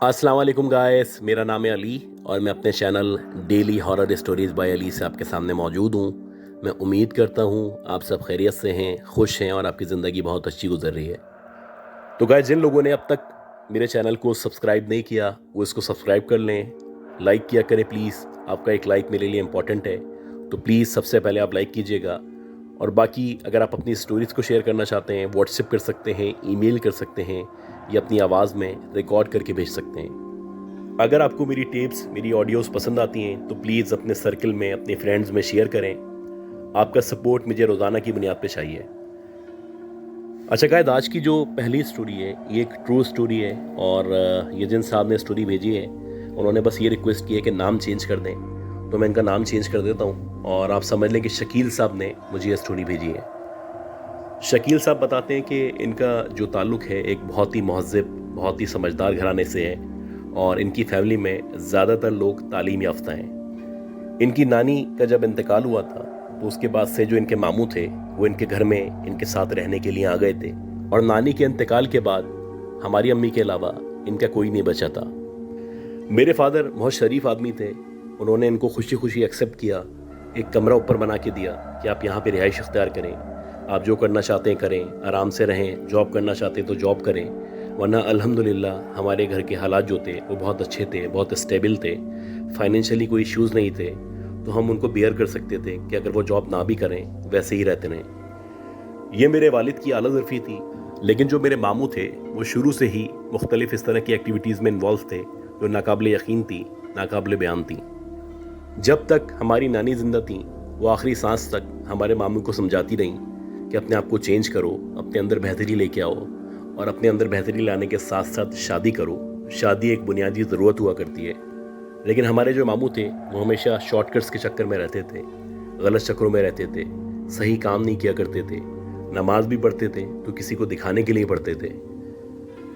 अस्सलाम वालेकुम गाइस, मेरा नाम है अली और मैं अपने channel daily horror stories by Ali से आपके सामने मौजूद हूँ। मैं उम्मीद करता हूँ आप सब खैरियत से हैं, खुश हैं और आपकी ज़िंदगी बहुत अच्छी गुजर रही है। तो गाइस, जिन लोगों ने अब तक मेरे चैनल को सब्सक्राइब नहीं किया वो इसको सब्सक्राइब कर लें, लाइक किया करें प्लीज़। आपका एक लाइक मेरे लिए इम्पॉर्टेंट है, तो प्लीज़ सबसे पहले आप लाइक कीजिएगा। और बाकी अगर आप अपनी स्टोरीज़ को शेयर करना चाहते हैं, व्हाट्सएप कर सकते हैं, ईमेल कर सकते हैं या अपनी आवाज़ में रिकॉर्ड करके भेज सकते हैं। अगर आपको मेरी टेप्स, मेरी ऑडियोज़ पसंद आती हैं तो प्लीज़ अपने सर्कल में, अपने फ्रेंड्स में शेयर करें। आपका सपोर्ट मुझे रोज़ाना की बुनियाद पे चाहिए। अच्छा गाइस, आज की जो पहली स्टोरी है ये एक ट्रू स्टोरी है और ये जिन साहब ने स्टोरी भेजी है उन्होंने बस ये रिक्वेस्ट की है कि नाम चेंज कर दें, तो मैं इनका नाम चेंज कर देता हूँ और आप समझ लें कि शकील साहब ने मुझे ये स्टोरी भेजी है। शकील साहब बताते हैं कि इनका जो ताल्लुक़ है एक बहुत ही महज़्ज़ब, बहुत ही समझदार घराने से है और इनकी फैमिली में ज़्यादातर लोग तालीम याफ्ता हैं। इनकी नानी का जब इंतकाल हुआ था तो उसके बाद से जो इनके मामू थे वो इनके घर में इनके साथ रहने के लिए आ गए थे और नानी के इंतकाल के बाद हमारी अम्मी के अलावा इनका कोई नहीं बचा था। मेरे फादर बहुत शरीफ आदमी थे, उन्होंने इनको खुशी खुशी एक्सेप्ट किया, एक कमरा ऊपर बना के दिया कि आप यहाँ पे रिहाइश इख्तियार करें, आप जो करना चाहते हैं करें, आराम से रहें, जॉब करना चाहते हैं तो जॉब करें। वरना अल्हम्दुलिल्लाह हमारे घर के हालात जो थे वो बहुत अच्छे थे, बहुत स्टेबल थे, फाइनेंशियली कोई इश्यूज़ नहीं थे, तो हम उनको बेयर कर सकते थे कि अगर वो जॉब ना भी करें वैसे ही रहते रहें। ये मेरे वालिद की आला ज़रफ़ी थी, लेकिन जो मेरे मामू थे वो शुरू से ही मुख्तलिफ़ इस तरह की एक्टिविटीज़ में इन्वॉल्व थे जो नाकाबिल यकीन थी, नाकाबिल बयान थी। जब तक हमारी नानी ज़िंदा थी वो आखिरी सांस तक हमारे मामू को समझाती रहीं कि अपने आप को चेंज करो, अपने अंदर बेहतरी लेके आओ और अपने अंदर बेहतरी लाने के साथ साथ शादी करो। शादी एक बुनियादी ज़रूरत हुआ करती है, लेकिन हमारे जो मामू थे वो हमेशा शॉर्टकट्स के चक्कर में रहते थे, गलत चक्करों में रहते थे, सही काम नहीं किया करते थे, नमाज भी पढ़ते थे तो किसी को दिखाने के लिए पढ़ते थे।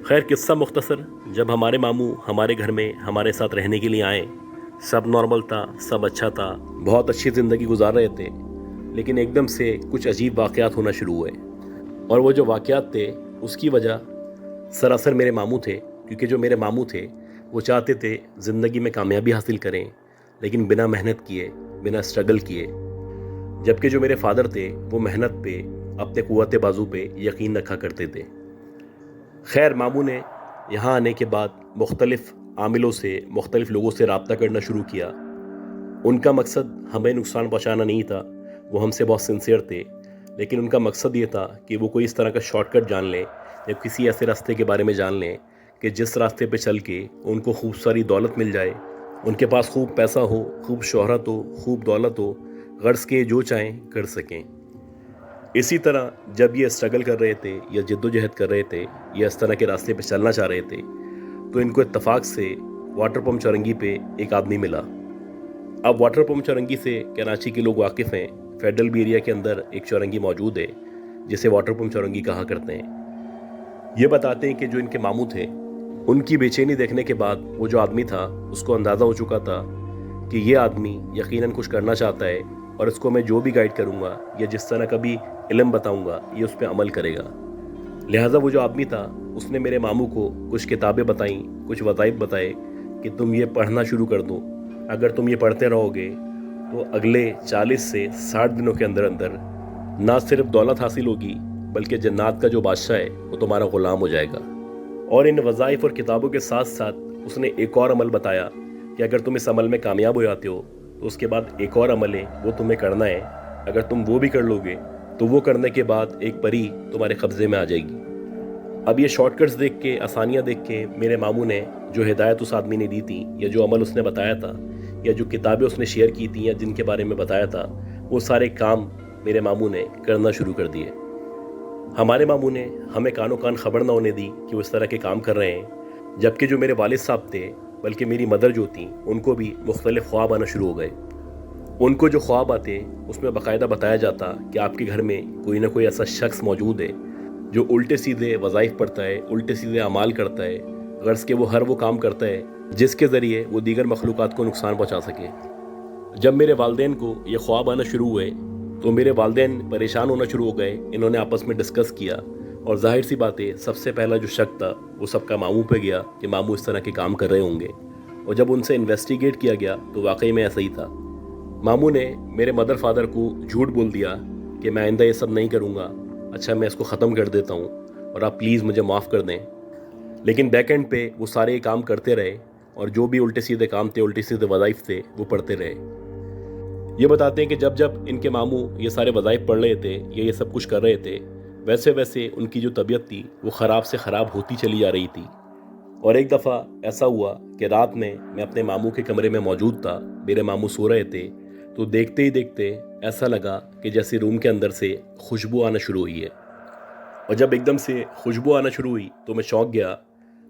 खैर, किस्सा मुख्तसर, जब हमारे मामू हमारे घर में हमारे साथ रहने के लिए आए, सब नॉर्मल था, सब अच्छा था, बहुत अच्छी ज़िंदगी गुजार रहे थे, लेकिन एकदम से कुछ अजीब वाक़यात होना शुरू हुए और वो जो वाक़यात थे उसकी वजह सरासर मेरे मामू थे, क्योंकि जो मेरे मामू थे वो चाहते थे ज़िंदगी में कामयाबी हासिल करें, लेकिन बिना मेहनत किए, बिना स्ट्रगल किए। जबकि जो मेरे फादर थे वो मेहनत पे, अपने क़ुव्वत बाजू पे यकीन रखा करते थे। खैर, मामू ने यहाँ आने के बाद मुख्तलिफ़ आमिलों से, मुख्तलिफ़ लोगों से रब्ता करना शुरू किया। उनका मकसद हमें नुकसान पहुँचाना नहीं था, वो हमसे बहुत सिंसियर थे, लेकिन उनका मकसद ये था कि वो कोई इस तरह का शॉर्टकट जान लें या किसी ऐसे रास्ते के बारे में जान लें कि जिस रास्ते पे चल के उनको खूब सारी दौलत मिल जाए, उनके पास खूब पैसा हो, खूब शोहरत हो, खूब दौलत हो, गर्ज के जो चाहें कर सकें। इसी तरह जब ये स्ट्रगल कर रहे थे या जद्दोजहद कर रहे थे या इस तरह के रास्ते पे चलना चाह रहे थे, तो इनको इत्तफाक से वाटर पम्प चौरंगी पे एक आदमी मिला। अब वाटर पम्प चौरंगी से कराची के लोग वाकिफ़ हैं, फेडरल बी एरिया के अंदर एक चौरंगी मौजूद है जिसे वाटर पम्प चौरंगी कहा करते हैं। ये बताते हैं कि जो इनके मामू थे उनकी बेचैनी देखने के बाद वो जो आदमी था उसको अंदाज़ा हो चुका था कि ये आदमी यकीनन कुछ करना चाहता है और इसको मैं जो भी गाइड करूँगा या जिस तरह का भी इल्म बताऊँगा ये उस पर अमल करेगा। लिहाजा वो जो आदमी था उसने मेरे मामू को कुछ किताबें बताईं, कुछ वज़ाइफ बताए कि तुम ये पढ़ना शुरू कर दो, अगर तुम ये पढ़ते रहोगे तो अगले 40 से 60 दिनों के अंदर अंदर ना सिर्फ दौलत हासिल होगी बल्कि जन्नत का जो बादशाह है वो तुम्हारा ग़ुलाम हो जाएगा। और इन वज़ाइफ और किताबों के साथ साथ उसने एक और अमल बताया कि अगर तुम इस अमल में कामयाब हो जाते हो तो उसके बाद एक और अमल है वो तुम्हें करना है। अगर तुम वो भी कर लोगे तो वो करने के बाद एक परी तुम्हारे कब्ज़े में आ जाएगी। अब ये शॉर्टकट्स देख के, आसानियाँ देख के मेरे मामू ने जो हिदायत उस आदमी ने दी थी या जो अमल उसने बताया था या जो किताबें उसने शेयर की थी या जिनके बारे में बताया था, वो सारे काम मेरे मामू ने करना शुरू कर दिए। हमारे मामू ने हमें कानो कान खबर ना होने दी कि वो इस तरह के काम कर रहे हैं, जबकि जो मेरे वालिद साहब थे, बल्कि मेरी मदर जो थी, उनको भी मुख्तलिफ ख्वाब आना शुरू हो गए। उनको जो ख्वाब आते उसमें बाकायदा बताया जाता कि आपके घर में कोई ना कोई ऐसा शख्स मौजूद है जो उल्टे सीधे वज़ाइफ पढ़ता है, उल्टे सीधे अमाल करता है, गर्ज़ के वो हर वो काम करता है जिसके ज़रिए वो दीगर मखलूक़ात को नुकसान पहुँचा सके। जब मेरे वालिदैन को ये ख्वाब आना शुरू हुए तो मेरे वालिदैन परेशान होना शुरू हो गए। इन्होंने आपस में डिस्कस किया اور ظاہر سی بات ہے سب سے پہلا جو شک تھا وہ سب کا ماموں پہ گیا کہ ماموں اس طرح کے کام کر رہے ہوں گے، اور جب ان سے انویسٹیگیٹ کیا گیا تو واقعی میں ایسا ہی تھا۔ ماموں نے میرے مدر فادر کو جھوٹ بول دیا کہ میں آئندہ یہ سب نہیں کروں گا، اچھا میں اس کو ختم کر دیتا ہوں اور آپ پلیز مجھے معاف کر دیں۔ لیکن بیک اینڈ پہ وہ سارے کام کرتے رہے، اور جو بھی الٹے سیدھے کام تھے، الٹے سیدھے وظائف تھے، وہ پڑھتے رہے۔ یہ بتاتے ہیں کہ جب جب ان کے ماموں یہ سارے وظائف پڑھ رہے تھے یا یہ سب کچھ کر رہے تھے، ویسے ویسے ان کی جو طبیعت تھی وہ خراب سے خراب ہوتی چلی جا رہی تھی۔ اور ایک دفعہ ایسا ہوا کہ رات میں اپنے ماموں کے کمرے میں موجود تھا، میرے ماموں سو رہے تھے، تو دیکھتے ہی دیکھتے ایسا لگا کہ جیسے روم کے اندر سے خوشبو آنا شروع ہوئی ہے۔ اور جب ایک دم سے خوشبو آنا شروع ہوئی تو میں چونک گیا،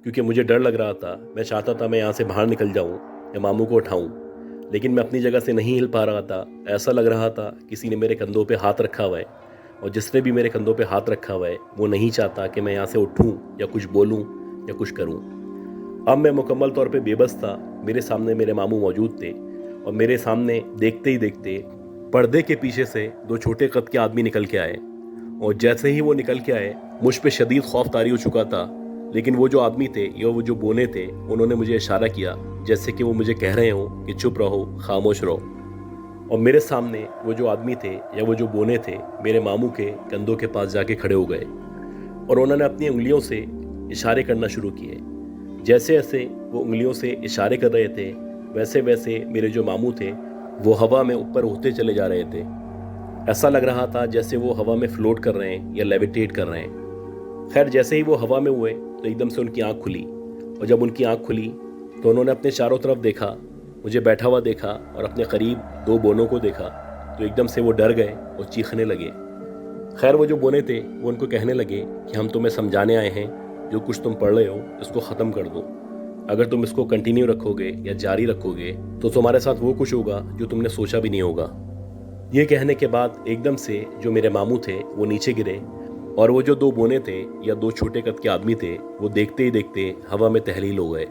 کیونکہ مجھے ڈر لگ رہا تھا۔ میں چاہتا تھا میں یہاں سے باہر نکل جاؤں یا ماموں کو اٹھاؤں، لیکن میں اپنی جگہ سے نہیں ہل پا رہا تھا۔ ایسا لگ رہا تھا کسی نے میرے کندھوں پہ ہاتھ رکھا ہوا ہے، اور جس نے بھی میرے کندھوں پہ ہاتھ رکھا ہوا ہے وہ نہیں چاہتا کہ میں یہاں سے اٹھوں یا کچھ بولوں یا کچھ کروں۔ اب میں مکمل طور پہ بے بس تھا۔ میرے سامنے میرے ماموں موجود تھے، اور میرے سامنے دیکھتے ہی دیکھتے پردے کے پیچھے سے دو چھوٹے قد کے آدمی نکل کے آئے، اور جیسے ہی وہ نکل کے آئے مجھ پہ شدید خوف طاری ہو چکا تھا۔ لیکن وہ جو آدمی تھے یا وہ جو بونے تھے، انہوں نے مجھے اشارہ کیا جیسے کہ وہ مجھے کہہ رہے ہوں کہ چپ رہو، خاموش رہو۔ اور میرے سامنے وہ جو آدمی تھے یا وہ جو بونے تھے میرے ماموں کے کندھوں کے پاس جا کے کھڑے ہو گئے، اور انہوں نے اپنی انگلیوں سے اشارے کرنا شروع کیے۔ جیسے جیسے وہ انگلیوں سے اشارے کر رہے تھے، ویسے ویسے میرے جو ماموں تھے وہ ہوا میں اوپر اٹھتے چلے جا رہے تھے۔ ایسا لگ رہا تھا جیسے وہ ہوا میں فلوٹ کر رہے ہیں یا لیویٹیٹ کر رہے ہیں۔ خیر جیسے ہی وہ ہوا میں ہوئے تو ایک دم سے ان کی آنکھ کھلی، اور جب ان کی آنکھ کھلی تو انہوں نے اپنے چاروں طرف دیکھا، مجھے بیٹھا ہوا دیکھا اور اپنے قریب دو بونوں کو دیکھا، تو ایک دم سے وہ ڈر گئے اور چیخنے لگے۔ خیر وہ جو بونے تھے وہ ان کو کہنے لگے کہ ہم تمہیں سمجھانے آئے ہیں، جو کچھ تم پڑھ رہے ہو اس کو ختم کر دو۔ اگر تم اس کو کنٹینیو رکھو گے یا جاری رکھو گے تو تمہارے ساتھ وہ کچھ ہوگا جو تم نے سوچا بھی نہیں ہوگا۔ یہ کہنے کے بعد ایک دم سے جو میرے ماموں تھے وہ نیچے گرے، اور وہ جو دو بونے تھے یا دو چھوٹے قد کے آدمی تھے وہ دیکھتے ہی دیکھتے ہوا میں تحلیل ہو گئے۔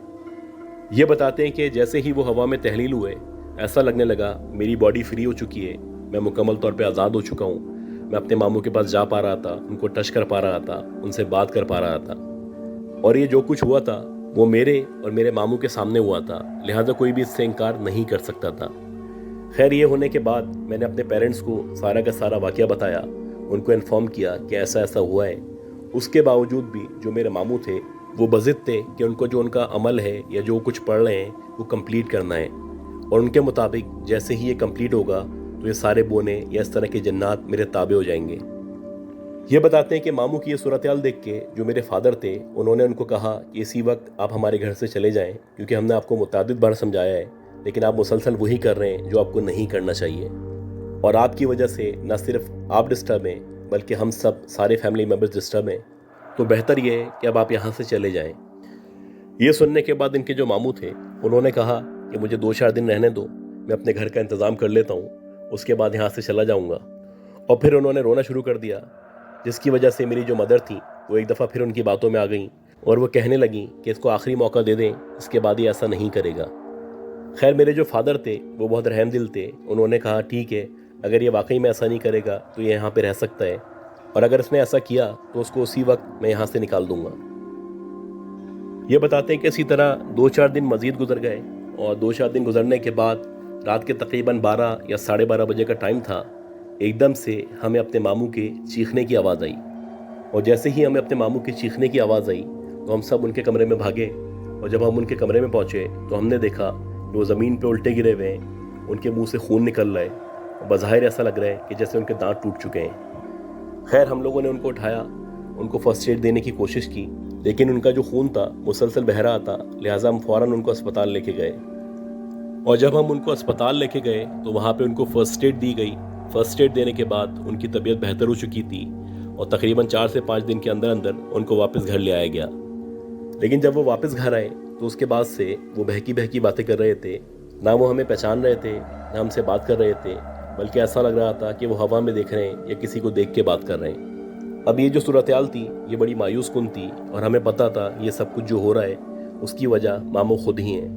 یہ بتاتے ہیں کہ جیسے ہی وہ ہوا میں تحلیل ہوئے، ایسا لگنے لگا میری باڈی فری ہو چکی ہے، میں مکمل طور پہ آزاد ہو چکا ہوں۔ میں اپنے ماموں کے پاس جا پا رہا تھا، ان کو ٹچ کر پا رہا تھا، ان سے بات کر پا رہا تھا، اور یہ جو کچھ ہوا تھا وہ میرے اور میرے ماموں کے سامنے ہوا تھا، لہٰذا کوئی بھی اس سے انکار نہیں کر سکتا تھا۔ خیر یہ ہونے کے بعد میں نے اپنے پیرنٹس کو سارا کا سارا واقعہ بتایا، ان کو انفارم کیا کہ ایسا ایسا ہوا ہے۔ اس کے باوجود بھی جو میرے ماموں تھے وہ بضد تھے کہ ان کو جو ان کا عمل ہے یا جو کچھ پڑھ رہے ہیں وہ کمپلیٹ کرنا ہے، اور ان کے مطابق جیسے ہی یہ کمپلیٹ ہوگا تو یہ سارے بونے یا اس طرح کے جنات میرے تابع ہو جائیں گے۔ یہ بتاتے ہیں کہ ماموں کی یہ صورتحال دیکھ کے جو میرے فادر تھے انہوں نے ان کو کہا کہ اسی وقت آپ ہمارے گھر سے چلے جائیں، کیونکہ ہم نے آپ کو متعدد بار سمجھایا ہے، لیکن آپ مسلسل وہی کر رہے ہیں جو آپ کو نہیں کرنا چاہیے، اور آپ کی وجہ سے نہ صرف آپ ڈسٹرب ہیں بلکہ ہم سب سارے فیملی ممبرز ڈسٹرب ہیں، تو بہتر یہ ہے کہ اب آپ یہاں سے چلے جائیں۔ یہ سننے کے بعد ان کے جو ماموں تھے انہوں نے کہا کہ مجھے 2-4 دن رہنے دو، میں اپنے گھر کا انتظام کر لیتا ہوں، اس کے بعد یہاں سے چلا جاؤں گا۔ اور پھر انہوں نے رونا شروع کر دیا، جس کی وجہ سے میری جو مدر تھی وہ ایک دفعہ پھر ان کی باتوں میں آ گئیں، اور وہ کہنے لگیں کہ اس کو آخری موقع دے دیں، اس کے بعد یہ ایسا نہیں کرے گا۔ خیر میرے جو فادر تھے وہ بہت رحم دل تھے، انہوں نے کہا ٹھیک ہے، اگر یہ واقعی میں ایسا نہیں کرے گا تو یہ یہاں پہ رہ سکتا ہے، اور اگر اس نے ایسا کیا تو اس کو اسی وقت میں یہاں سے نکال دوں گا۔ یہ بتاتے ہیں کہ اسی طرح 2-4 دن مزید گزر گئے، اور 2-4 دن گزرنے کے بعد رات کے تقریباً 12 یا 12:30 بجے کا ٹائم تھا، ایک دم سے ہمیں اپنے ماموں کے چیخنے کی آواز آئی، اور جیسے ہی ہمیں اپنے ماموں کے چیخنے کی آواز آئی تو ہم سب ان کے کمرے میں بھاگے، اور جب ہم ان کے کمرے میں پہنچے تو ہم نے دیکھا کہ وہ زمین پہ الٹے گرے ہوئے ہیں، ان کے منہ سے خون نکل رہا ہے، اور بظاہر ایسا لگ رہا ہے کہ جیسے ان کے دانت ٹوٹ چکے ہیں۔ خیر ہم لوگوں نے ان کو اٹھایا، ان کو فرسٹ ایڈ دینے کی کوشش کی، لیکن ان کا جو خون تھا مسلسل بہہ رہا تھا، لہٰذا ہم فوراً ان کو اسپتال لے کے گئے، اور جب ہم ان کو اسپتال لے کے گئے تو وہاں پہ ان کو فرسٹ ایڈ دی گئی۔ فرسٹ ایڈ دینے کے بعد ان کی طبیعت بہتر ہو چکی تھی، اور تقریباً 4 سے 5 دن کے اندر اندر ان کو واپس گھر لے آیا گیا۔ لیکن جب وہ واپس گھر آئے تو اس کے بعد سے وہ بہکی باتیں کر رہے تھے، نہ وہ ہمیں پہچان رہے تھے نہ ہم سے بات کر رہے تھے، بلکہ ایسا لگ رہا تھا کہ وہ ہوا میں دیکھ رہے ہیں یا کسی کو دیکھ کے بات کر رہے ہیں۔ اب یہ جو صورتحال تھی یہ بڑی مایوس کن تھی، اور ہمیں پتہ تھا یہ سب کچھ جو ہو رہا ہے اس کی وجہ ماموں خود ہی ہیں۔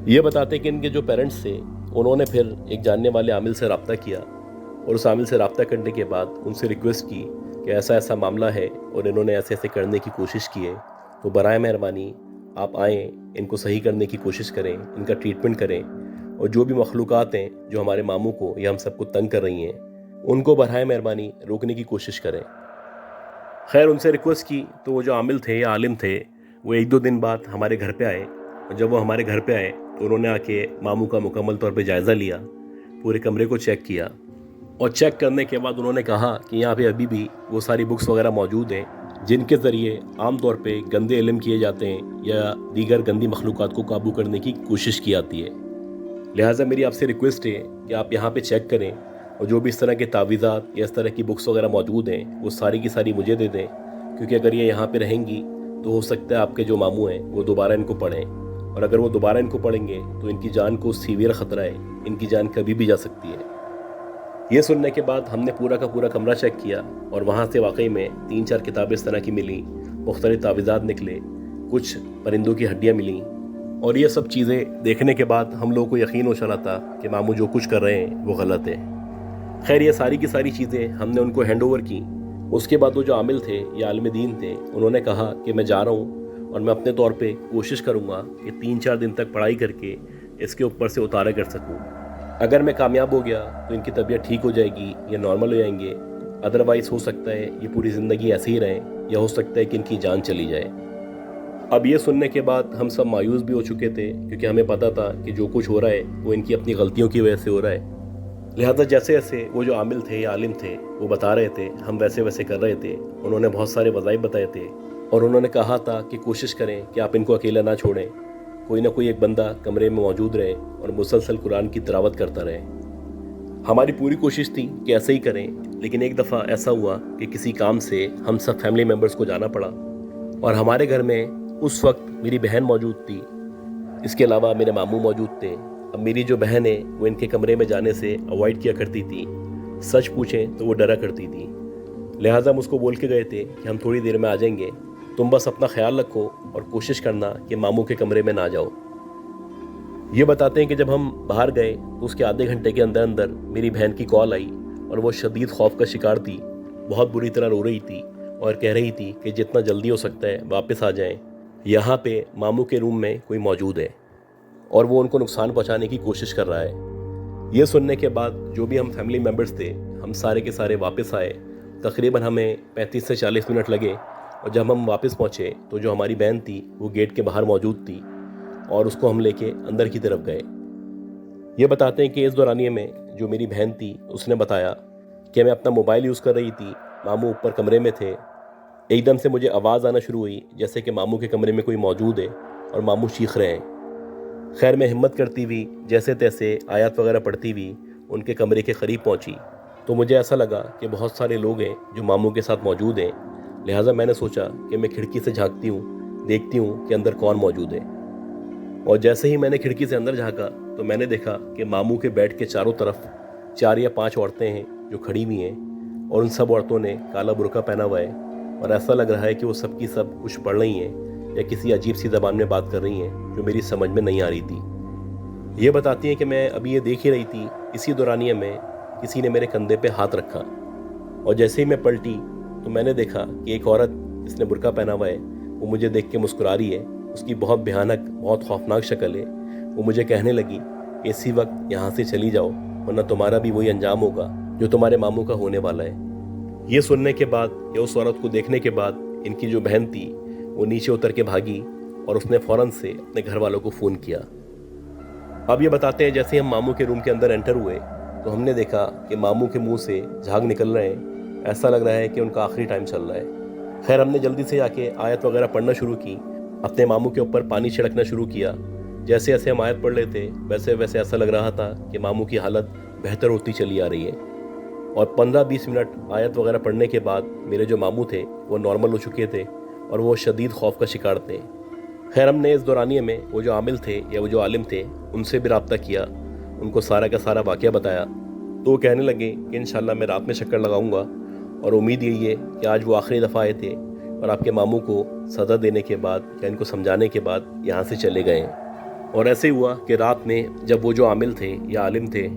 یہ بتاتے کہ ان کے جو پیرنٹس تھے انہوں نے پھر ایک جاننے والے عامل سے رابطہ کیا، اور اس عامل سے رابطہ کرنے کے بعد ان سے ریکویسٹ کی कि ऐसा ऐसा मामला है और इन्होंने ऐसे ऐसे करने की कोशिश की है, तो बराए मेहरबानी आप आएँ, इनको सही करने की कोशिश करें, इनका ट्रीटमेंट करें, और जो भी मखलूक़ात हैं जो हमारे मामू को या हम सबको तंग कर रही हैं, उनको बराए मेहरबानी रोकने की कोशिश करें। खैर उनसे रिक्वेस्ट की तो वो जो आमिल थे या आलिम थे वो 1-2 दिन बाद हमारे घर पे आए, और जब वो हमारे घर पे आए तो उन्होंने आके मामू का मुकम्मल तौर पे जायज़ा लिया, पूरे कमरे को चेक किया, और चेक करने के बाद उन्होंने कहा कि यहाँ पे अभी भी वो सारी बुक्स वगैरह मौजूद हैं जिनके ज़रिए आम तौर पे गंदे इल्म किए जाते हैं या दीगर गंदी मखलूक़ात को काबू करने की कोशिश की जाती है। लिहाजा मेरी आपसे रिक्वेस्ट है कि आप यहाँ पे चेक करें, और जो भी इस तरह के तावीज़ात या इस तरह की बुक्स वगैरह मौजूद हैं वो सारी की सारी मुझे दे दें, क्योंकि अगर ये यहाँ पे रहेंगी तो हो सकता है आपके जो मामू हैं वो दोबारा इनको पढ़ें, और अगर वो दोबारा इनको पढ़ेंगे तो इनकी जान को सीवियर ख़तरा है, इनकी जान कभी भी जा सकती है। ये सुनने के बाद हमने पूरा का पूरा कमरा चेक किया, और वहाँ से वाकई में 3-4 किताबें इस तरह की मिली, मुख्तलिफ तावीज़ात निकले, कुछ परिंदों की हड्डियाँ मिलीं, और ये सब चीज़ें देखने के बाद हम लोगों को यकीन हो चला था कि मामू जो कुछ कर रहे हैं वो गलत है। खैर ये सारी की सारी चीज़ें हमने उनको हैंड ओवर की। उसके बाद वो जो आमिल थे या आलिम दीन थे उन्होंने कहा कि मैं जा रहा हूँ, और मैं अपने तौर पे कोशिश करूँगा कि 3-4 दिन तक पढ़ाई करके इसके ऊपर से उतारा कर सकूँ। अगर मैं कामयाब हो गया तो इनकी तबीयत ठीक हो जाएगी या नॉर्मल हो जाएंगे, अदरवाइज़ हो सकता है ये पूरी ज़िंदगी ऐसे ही रहें, या हो सकता है कि इनकी जान चली जाए। अब ये सुनने के बाद हम सब मायूस भी हो चुके थे, क्योंकि हमें पता था कि जो कुछ हो रहा है वो इनकी अपनी गलतियों की वजह से हो रहा है। लिहाजा जैसे जैसे वो जो आमिल थे या आलिम थे वो बता रहे थे हम वैसे वैसे कर रहे थे। उन्होंने बहुत सारे वज़ाइफ बताए थे, और उन्होंने कहा था कि कोशिश करें कि आप इनको अकेला ना छोड़ें, कोई ना कोई एक बंदा कमरे में मौजूद रहे और मुसलसल कुरान की तिलावत करता रहे। हमारी पूरी कोशिश थी कि ऐसे ही करें, लेकिन एक दफ़ा ऐसा हुआ कि किसी काम से हम सब फैमिली मेम्बर्स को जाना पड़ा, और हमारे घर में उस वक्त मेरी बहन मौजूद थी, इसके अलावा मेरे मामू मौजूद थे। अब मेरी जो बहन है वो इनके कमरे में जाने से अवॉइड किया करती थी, सच पूछें तो वो डरा करती थी। लिहाजा हम उसको बोल के गए थे कि हम थोड़ी देर में आ जाएंगे, तुम बस अपना ख्याल रखो और कोशिश करना कि मामू के कमरे में ना जाओ। ये बताते हैं कि जब हम बाहर गए तो उसके आधे घंटे के अंदर अंदर मेरी बहन की कॉल आई, और वो शदीद खौफ का शिकार थी, बहुत बुरी तरह रो रही थी और कह रही थी कि जितना जल्दी हो सकता है वापस आ जाएं, यहाँ पे मामू के रूम में कोई मौजूद है और वो उनको नुकसान पहुँचाने की कोशिश कर रहा है। ये सुनने के बाद जो भी हम फैमिली मेम्बर्स थे हम सारे के सारे वापस आए। तकरीबन हमें 35 से 40 मिनट लगे, और जब हम वापस पहुँचे तो जो हमारी बहन थी वो गेट के बाहर मौजूद थी, और उसको हम लेके अंदर की तरफ गए। ये बताते हैं कि इस दौरानिए में जो मेरी बहन थी उसने बताया कि मैं अपना मोबाइल यूज़ कर रही थी, मामू ऊपर कमरे में थे। एकदम से मुझे आवाज़ आना शुरू हुई जैसे कि मामू के कमरे में कोई मौजूद है और मामू चीख रहे हैं। खैर मैं हिम्मत करती हुई जैसे तैसे आयत वगैरह पढ़ती हुई उनके कमरे के करीब पहुंची, तो मुझे ऐसा लगा कि बहुत सारे लोग हैं जो मामू के साथ मौजूद हैं। लिहाजा मैंने सोचा कि मैं खिड़की से झांकती हूँ, देखती हूँ कि अंदर कौन मौजूद है। और जैसे ही मैंने खिड़की से अंदर झांका तो मैंने देखा कि मामू के बेड के चारों तरफ 4 या 5 औरतें हैं जो खड़ी हुई हैं, और उन सब औरतों ने काला बुर्का पहना हुआ है, और ऐसा लग रहा है कि वो सब की सब कुछ पढ़ रही हैं या किसी अजीब सी ज़बान में बात कर रही हैं जो मेरी समझ में नहीं आ रही थी। ये बताती हैं कि मैं अभी ये देख ही रही थी, इसी दौरानिए में किसी ने मेरे कंधे पे हाथ रखा, और जैसे ही मैं पलटी तो मैंने देखा कि एक औरत जिसने बुर्का पहना हुआ है वो मुझे देख के मुस्कुरा रही है। उसकी बहुत भयानक, बहुत खौफनाक शक्ल है। वो मुझे कहने लगी कि इसी वक्त यहाँ से चली जाओ, वरना तुम्हारा भी वही अंजाम होगा जो तुम्हारे मामू का होने वाला है। ये सुनने के बाद या उस औरत को देखने के बाद इनकी जो बहन थी वो नीचे उतर के भागी, और उसने फ़ौरन से अपने घर वालों को फ़ोन किया। अब ये बताते हैं जैसे हम मामू के रूम के अंदर एंटर हुए तो हमने देखा कि मामू के मुंह से झाग निकल रहे हैं, ऐसा लग रहा है कि उनका आखिरी टाइम चल रहा है। खैर हमने जल्दी से जाके आयत वगैरह पढ़ना शुरू की, अपने मामू के ऊपर पानी छिड़कना शुरू किया। जैसे जैसे हम आयत पढ़ रहे थे वैसे वैसे ऐसा लग रहा था कि मामू की हालत बेहतर होती चली आ रही है, और 15-20 मिनट आयत वगैरह पढ़ने के बाद मेरे जो मामू थे वो नॉर्मल हो चुके थे और वो शदीद खौफ का शिकार थे। खैर हमने इस दौरानिए में वो जो आमिल थे या वो जो आलिम थे उनसे भी रब्ता किया, उनको सारा का सारा वाक़या बताया, तो वो कहने लगे कि इंशाल्लाह मैं रात में चक्कर लगाऊंगा, और उम्मीद यही है कि आज वो आखिरी दफ़ा आए थे और आपके मामू को सज़ा देने के बाद या इनको समझाने के बाद यहाँ से चले गए। और ऐसे हुआ कि रात में जब वो जो आमिल थे या आलिम थे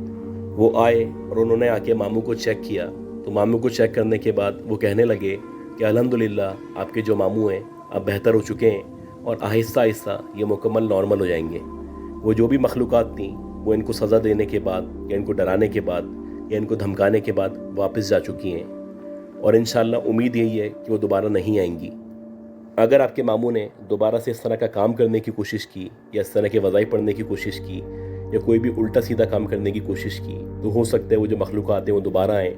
वो आए और उन्होंने आके मामू को चेक किया, तो मामू को चेक करने के बाद वो कहने लगे कि अल्हम्दुलिल्लाह आपके जो मामू हैं अब बेहतर हो चुके हैं और आहिस्ता आहिस्ता ये मुकम्मल नॉर्मल हो जाएंगे। वो जो भी मखलूक़ात थी वो इनको सज़ा देने के बाद या इनको डराने के बाद या इनको धमकाने के बाद वापस जा चुकी हैं और इंशाअल्लाह उम्मीद यही है कि वो दोबारा नहीं आएंगी। अगर आपके मामू ने दोबारा से इस तरह का काम करने की कोशिश की या इस तरह के वज़ाइफ पढ़ने की कोशिश की या कोई भी उल्टा सीधा काम करने की कोशिश की तो हो सकता है वो जो मखलूक़ात हैं वो दोबारा आएँ,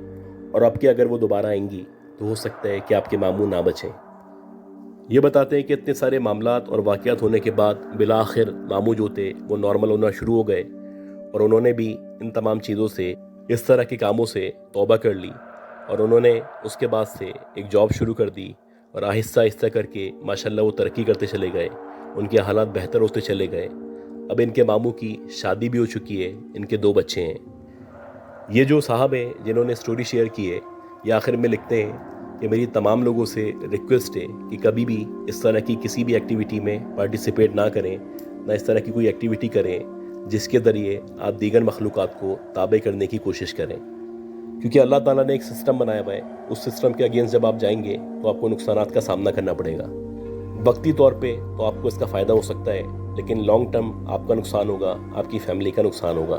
और आपके अगर वो दोबारा आएंगी तो हो सकता है कि आपके मामू ना बचें। ये बताते हैं कि इतने सारे मामलात और वाक़यात होने के बाद बिलाखिर मामू जो थे वो नॉर्मल होना शुरू हो गए और उन्होंने भी इन तमाम चीज़ों से, इस तरह के कामों से तौबा कर ली और उन्होंने उसके बाद से एक जॉब शुरू कर दी और आहिस्ता आहिस्ता करके माशाल्लाह वो तरक्की करते चले गए, उनके हालात बेहतर होते चले गए। अब इनके मामू की शादी भी हो चुकी है, इनके 2 बच्चे हैं। ये जो साहब हैं जिन्होंने स्टोरी शेयर की है, ये आखिर में लिखते हैं कि मेरी तमाम लोगों से रिक्वेस्ट है कि कभी भी इस तरह की किसी भी एक्टिविटी में पार्टिसिपेट ना करें, ना इस तरह की कोई एक्टिविटी करें जिसके ज़रिए आप दीगर मखलूक़ात को ताबे करने की कोशिश करें, क्योंकि अल्लाह ताला ने एक सिस्टम बनाया हुआ है। उस सिस्टम के अगेंस्ट जब आप जाएंगे तो आपको नुकसानात का सामना करना पड़ेगा। वक्ती तौर पे तो आपको इसका फ़ायदा हो सकता है, लेकिन लॉन्ग टर्म आपका नुकसान होगा, आपकी फैमिली का नुकसान होगा।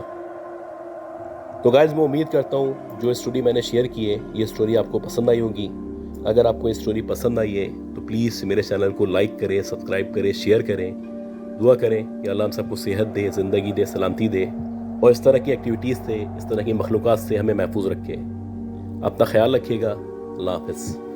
तो गाइज़ मैं उम्मीद करता हूँ जो स्टोरी मैंने शेयर की है ये स्टोरी आपको पसंद आई होगी। अगर आपको ये स्टोरी पसंद आई है तो प्लीज़ मेरे चैनल को लाइक करें, सब्सक्राइब करें, शेयर करें। दुआ करें कि अल्लाह हम सबको सेहत दे, ज़िंदगी दे, सलामती दे और इस तरह की एक्टिविटीज़ से, इस तरह की मखलूक़ात से हमें महफूज रखे। अपना ख्याल रखिएगा। अल्लाह हाफ़िज़।